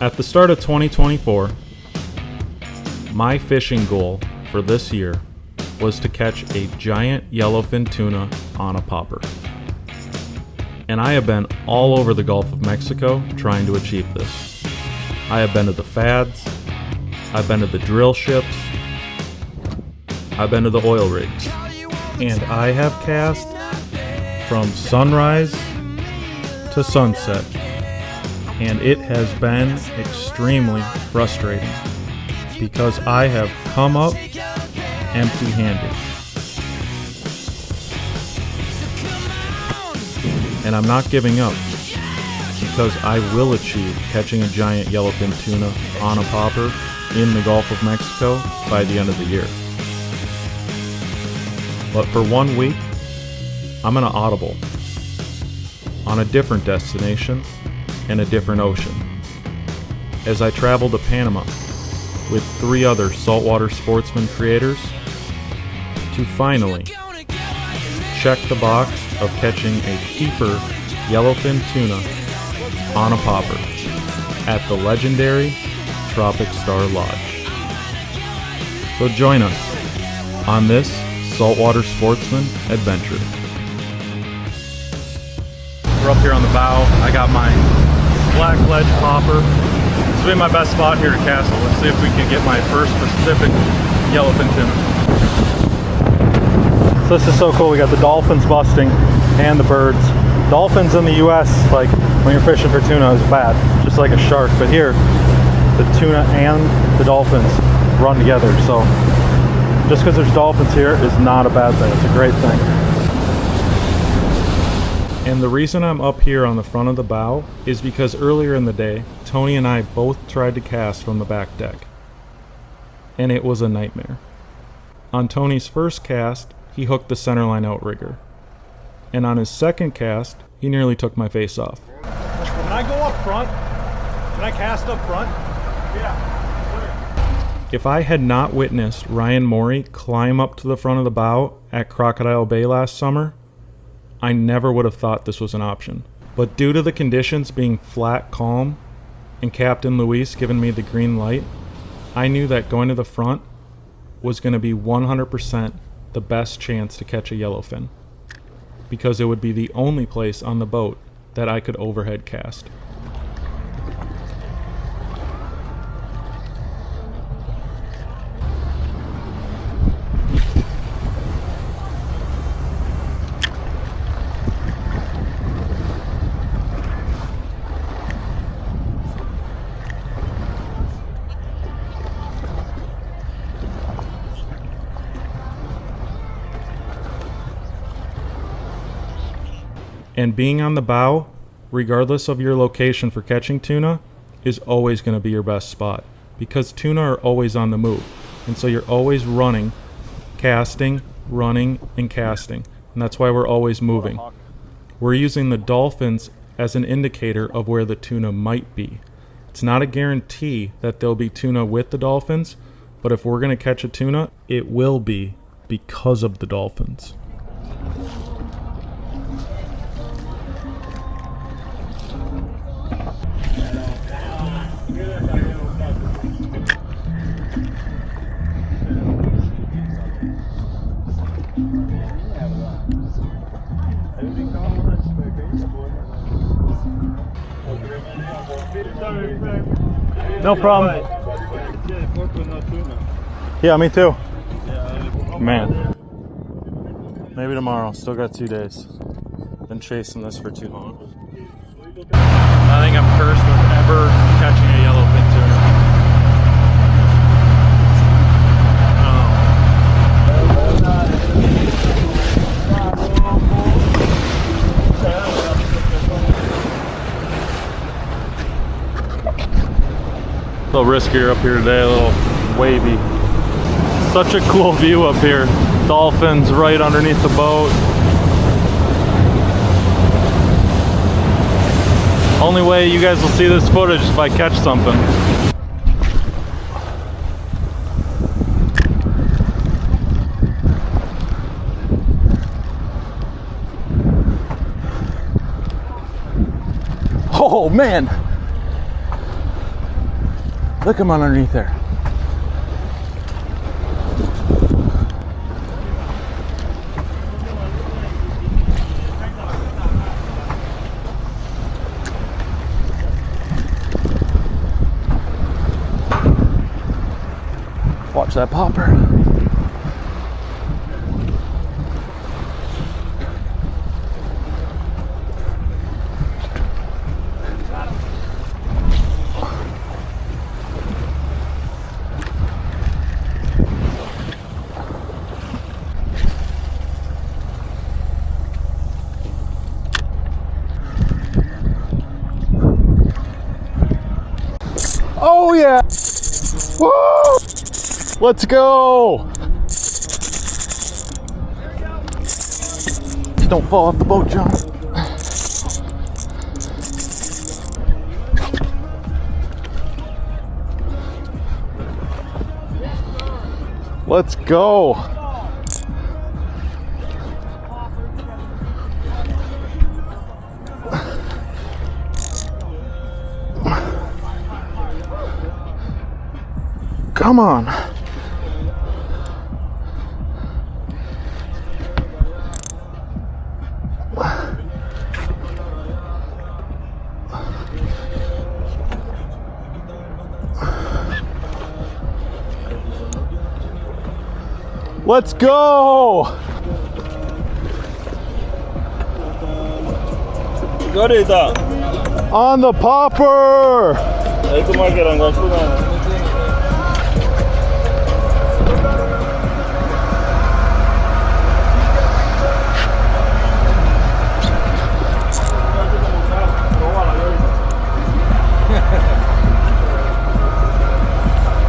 At the start of 2024, my fishing goal for this year was to catch a giant yellowfin tuna on a popper. And I have been all over the Gulf of Mexico trying to achieve this. I have been to the fads, I've been to the drill ships, I've been to the oil rigs, and I have cast from sunrise to sunset, and it has been extremely frustrating because I have come up empty-handed. And I'm not giving up because I will achieve catching a giant yellowfin tuna on a popper in the Gulf of Mexico by the end of the year. But for 1 week, I'm gonna audible on a different destination and a different ocean as I travel to Panama with 3 other saltwater sportsman creators to finally check the box of catching a keeper yellowfin tuna on a popper at the legendary Tropic Star Lodge. So join us on this saltwater sportsman adventure. We're up here on the bow. I got my black ledge popper. This will be my best spot here at Castle. Let's see if we can get my first Pacific yellowfin tuna. So this is so cool. We got the dolphins busting and the birds. Dolphins in the US, like when you're fishing for tuna, is bad, just like a shark. But here, the tuna and the dolphins run together. So just because there's dolphins here is not a bad thing. It's a great thing. And the reason I'm up here on the front of the bow is because earlier in the day, Tony and I both tried to cast from the back deck. And it was a nightmare. On Tony's first cast, he hooked the centerline outrigger. And on his second cast, he nearly took my face off. Can I go up front? Can I cast up front? Yeah. If I had not witnessed Ryan Morey climb up to the front of the bow at Crocodile Bay last summer, I never would have thought this was an option. But due to the conditions being flat calm and Captain Luis giving me the green light, I knew that going to the front was going to be 100% the best chance to catch a yellowfin, because it would be the only place on the boat that I could overhead cast. And being on the bow, regardless of your location for catching tuna, is always going to be your best spot, because tuna are always on the move. And so you're always running, casting, running, and casting. And that's why we're always moving. We're using the dolphins as an indicator of where the tuna might be. It's not a guarantee that there'll be tuna with the dolphins, but if we're going to catch a tuna, it will be because of the dolphins. No problem. Yeah, me too. Man. Maybe tomorrow. Still got 2 days. Been chasing this for too long. I think I'm cursed with ever catching a yellowfin tuna. A little riskier up here today, a little wavy. Such a cool view up here. Dolphins right underneath the boat. Only way you guys will see this footage is if I catch something. Oh man! Look him underneath there. Watch that popper. Oh yeah! Woo! Let's go! Just don't fall off the boat, John. Let's go! Come on. Let's go! On the popper!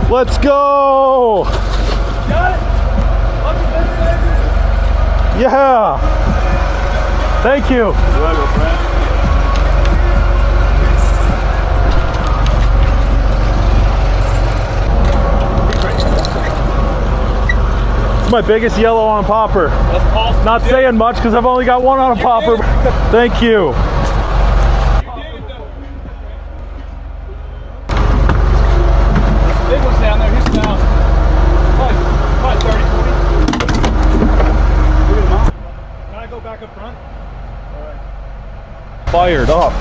Let's go! Yeah! Thank you! It's my biggest yellow on popper. That's awesome. Not saying much because I've only got one on a popper. Thank you. Big one's down there. He's down. Probably 30, 40. Can I go back up front? All right. Fired up.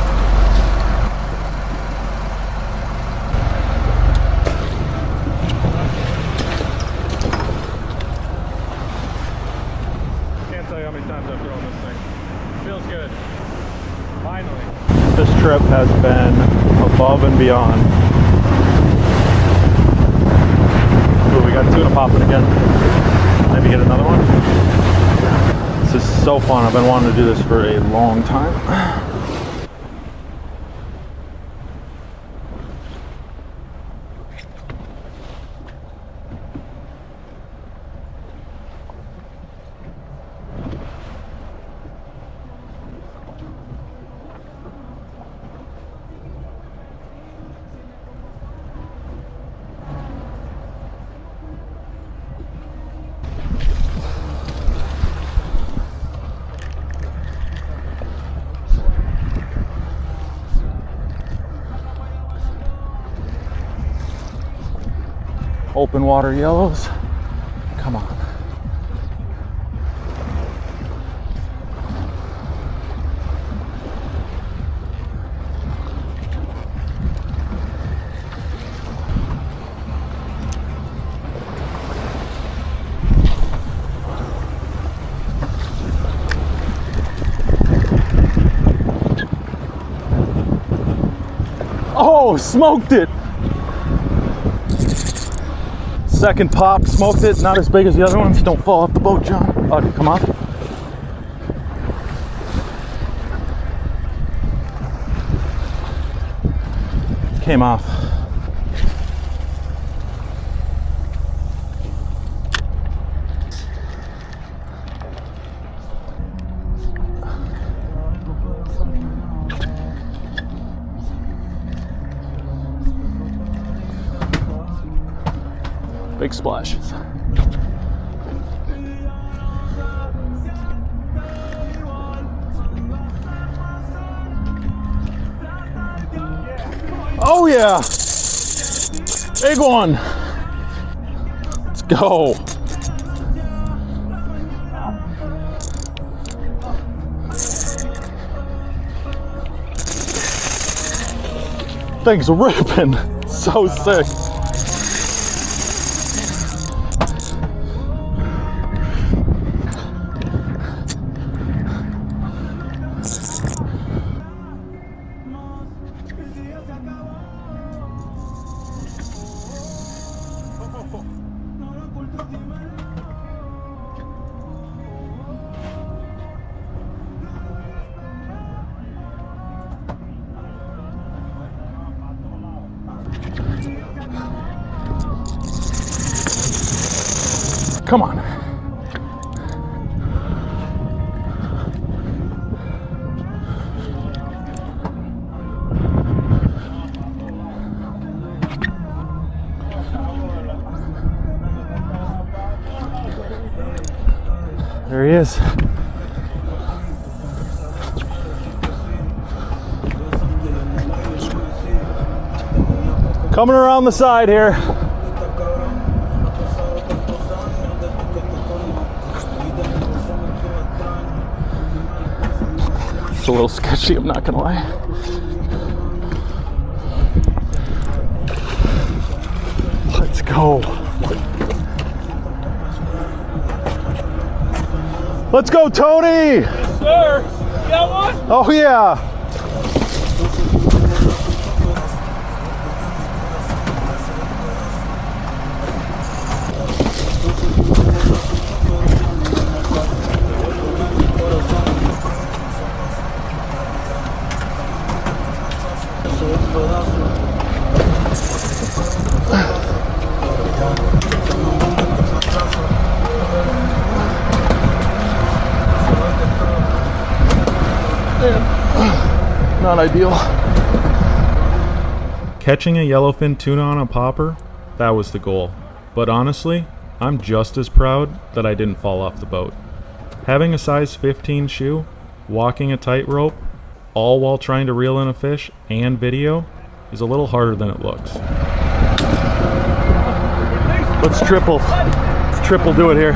Can't tell you how many times I've thrown this thing. Feels good. Finally. This trip has been above and beyond. Ooh, we got tuna popping again. Maybe get another one. This is so fun. I've been wanting to do this for a long time. Open water yellows. Come on. Oh, smoked it. Second pop, smoked it. Not as big as the other ones. Don't fall off the boat, John. Oh, come on. Came off. Big splashes. Oh yeah! Big one. Let's go. Thing's ripping. So sick. Come on. There he is. Coming around the side here. It's a little sketchy, I'm not gonna lie. Let's go. Let's go, Tony! Yes, sir. You got one? Oh, yeah. Not ideal. Catching a yellowfin tuna on a popper, that was the goal. But honestly, I'm just as proud that I didn't fall off the boat. Having a size 15 shoe, walking a tightrope, all while trying to reel in a fish and video, is a little harder than it looks. Let's triple do it here.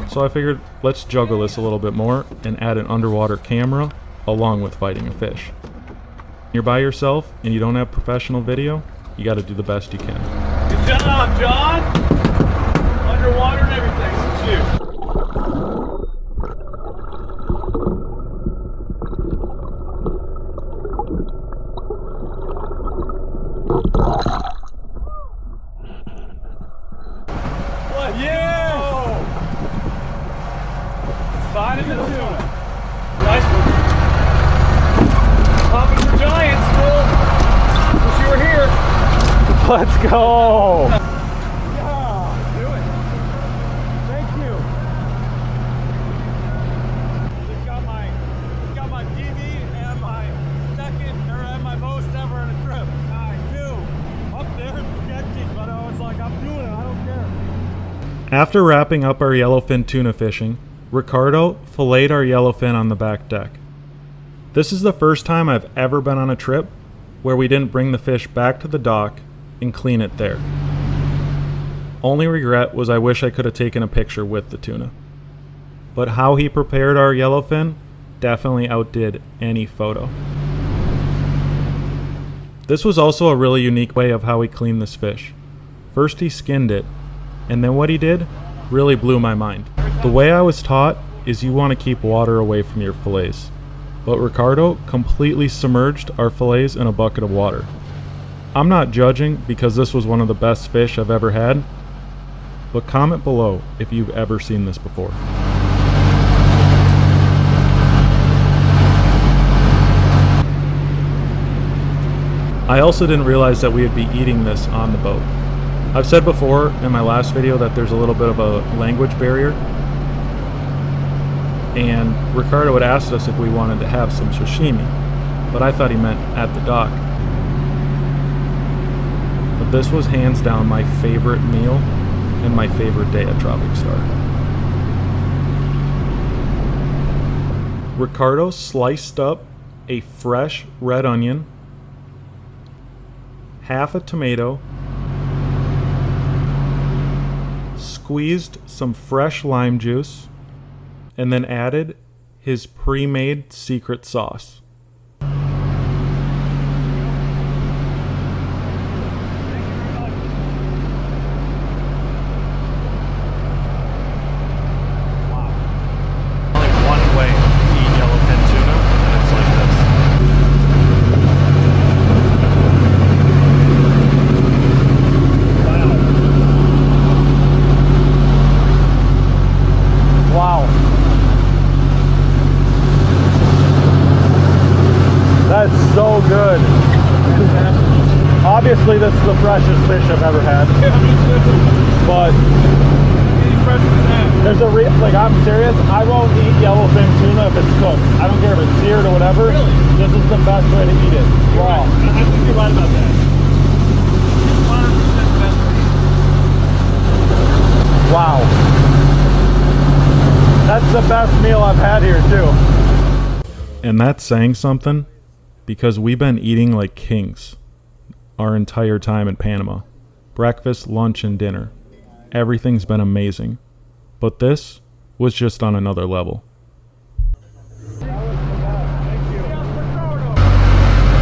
So I figured let's juggle this a little bit more and add an underwater camera along with fighting a fish. You're by yourself and you don't have professional video, you got to do the best you can. Good job, John. Underwater and everything. It's you. What? Yeah! Finding the tuna. Nice one. Popping for giants, Phil. Wish you were here. Let's go. Yeah, do it. Thank you. Just got my PB and my second, or and my most ever in a trip. I knew. Up there, sketchy, but I was like, I'm doing it. I don't care. After wrapping up our yellowfin tuna fishing, Ricardo filleted our yellowfin on the back deck. This is the first time I've ever been on a trip where we didn't bring the fish back to the dock and clean it there. Only regret was I wish I could have taken a picture with the tuna. But how he prepared our yellowfin definitely outdid any photo. This was also a really unique way of how he cleaned this fish. First he skinned it, and then what he did really blew my mind. The way I was taught is you want to keep water away from your fillets. But Ricardo completely submerged our fillets in a bucket of water. I'm not judging because this was one of the best fish I've ever had, but comment below if you've ever seen this before. I also didn't realize that we would be eating this on the boat. I've said before in my last video that there's a little bit of a language barrier, and Ricardo had asked us if we wanted to have some sashimi, but I thought he meant at the dock. But this was hands down my favorite meal and my favorite day at Tropic Star. Ricardo sliced up a fresh red onion, half a tomato, squeezed some fresh lime juice, and then added his pre-made secret sauce. So good. Obviously this is the freshest fish I've ever had. But there's a I'm serious, I won't eat yellowfin tuna if it's cooked. I don't care if it's seared or whatever. Really? This is the best way to eat it. Raw. I think you're right about that. It's 100% the best way. Wow. That's the best meal I've had here too. And that's saying something, because we've been eating like kings our entire time in Panama. Breakfast, lunch, and dinner. Everything's been amazing. But this was just on another level.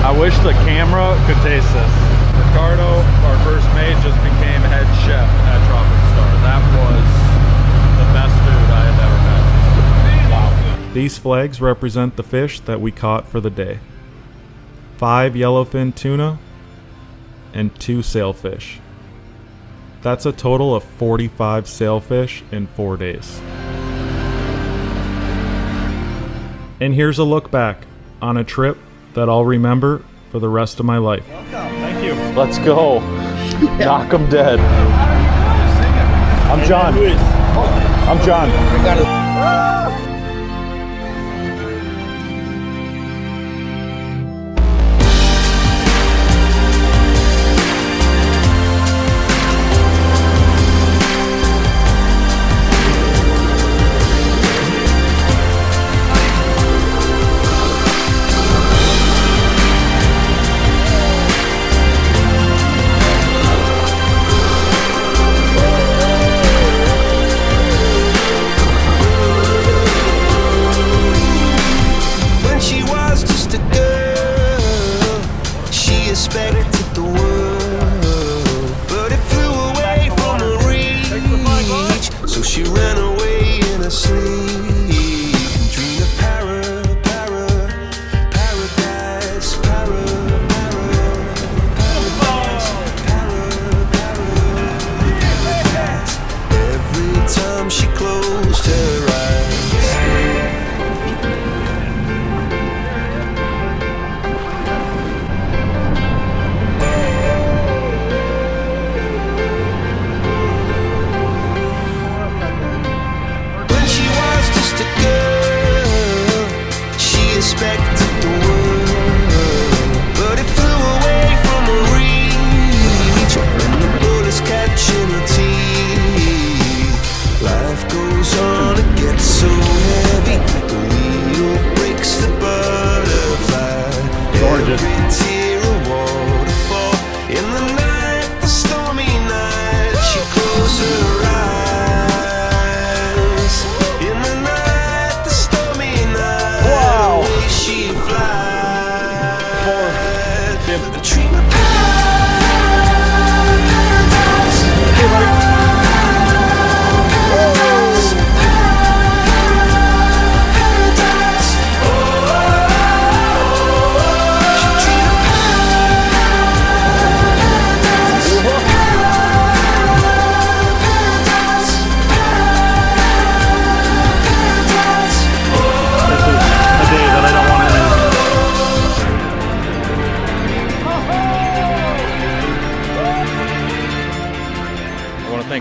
I wish the camera could taste this. Ricardo, our first mate, just became head chef at Tropic. That was the best food I have ever had. Wow. These flags represent the fish that we caught for the day. 5 yellowfin tuna and 2 sailfish. That's a total of 45 sailfish in 4 days. And here's a look back on a trip that I'll remember for the rest of my life. Thank you. Let's go. Knock 'em dead. I'm John. I'm John.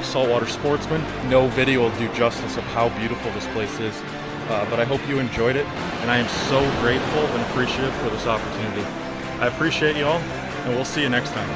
Saltwater Sportsman. No video will do justice of how beautiful this place is, but I hope you enjoyed it, and I am so grateful and appreciative for this opportunity. I appreciate you all, and we'll see you next time.